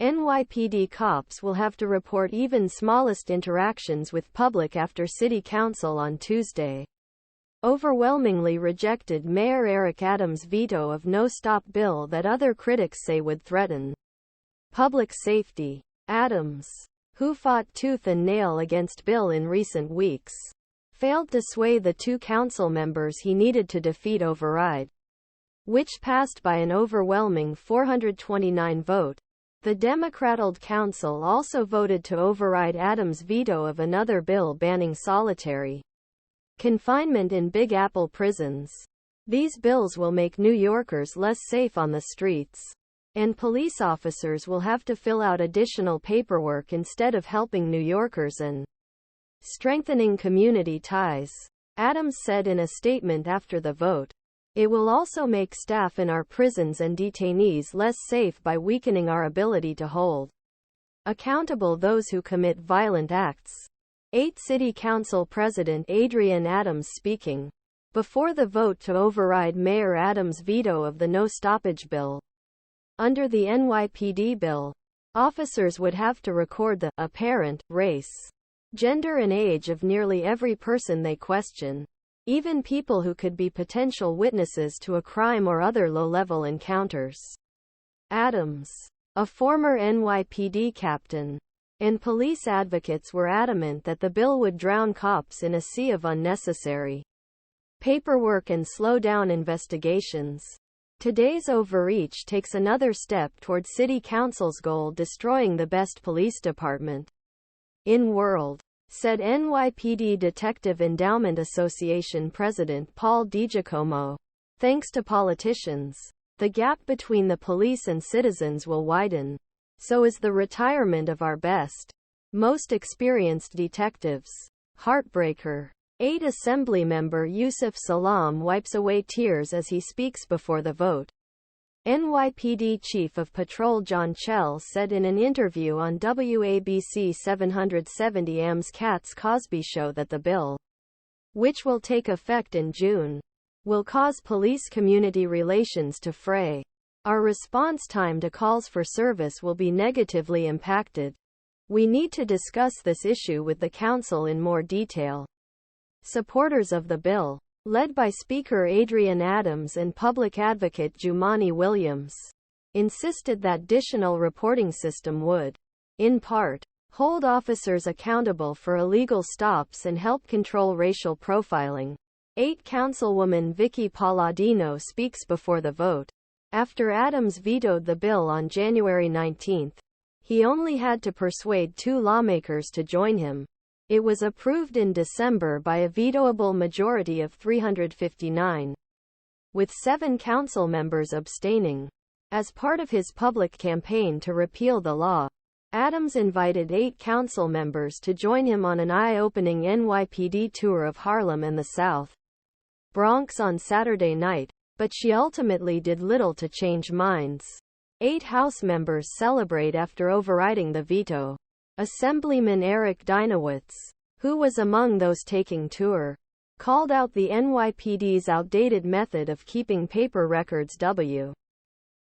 NYPD cops will have to report even smallest interactions with public after City Council on Tuesday overwhelmingly rejected Mayor Eric Adams' veto of No Stop bill that other critics say would threaten public safety. Adams, who fought tooth and nail against bill in recent weeks, failed to sway the two council members he needed to defeat override, which passed by an overwhelming 429 vote. The Democrat-held council also voted to override Adams' veto of another bill banning solitary confinement in Big Apple prisons. These bills will make New Yorkers less safe on the streets, and police officers will have to fill out additional paperwork instead of helping New Yorkers and strengthening community ties. Adams said in a statement after the vote, "It will also make staff in our prisons and detainees less safe by weakening our ability to hold accountable those who commit violent acts." 8 City Council President Adrienne Adams speaking before the vote to override Mayor Adams' veto of the No Stoppage Bill. Under the NYPD bill, officers would have to record the apparent race, gender and age of nearly every person they question, even people who could be potential witnesses to a crime or other low-level encounters. Adams, a former NYPD captain, and police advocates were adamant that the bill would drown cops in a sea of unnecessary paperwork and slow down investigations. Today's overreach takes another step toward City Council's goal, destroying the best police department in world, said NYPD Detective Endowment Association President Paul DiGiacomo. Thanks to politicians, the gap between the police and citizens will widen. So is the retirement of our best, most experienced detectives. Heartbreaker. 8 Assemblymember Yusef Salaam wipes away tears as he speaks before the vote. NYPD Chief of Patrol John Chell said in an interview on WABC 770 AM's Cat's Cosby Show that the bill, which will take effect in June, will cause police community relations to fray. Our response time to calls for service will be negatively impacted. We need to discuss this issue with the council in more detail. Supporters of the bill, led by Speaker Adrienne Adams and public advocate Jumaane Williams, insisted that ditional reporting system would, in part, hold officers accountable for illegal stops and help control racial profiling. 8 Councilwoman Vickie Paladino speaks before the vote. After Adams vetoed the bill on January 19, he only had to persuade 2 lawmakers to join him. It was approved in December by a vetoable majority of 359, with 7 council members abstaining. As part of his public campaign to repeal the law, Adams invited 8 council members to join him on an eye-opening NYPD tour of Harlem and the South Bronx on Saturday night, but she ultimately did little to change minds. 8 House members celebrate after overriding the veto. Assemblyman Eric Dinowitz, who was among those taking tour, called out the NYPD's outdated method of keeping paper records.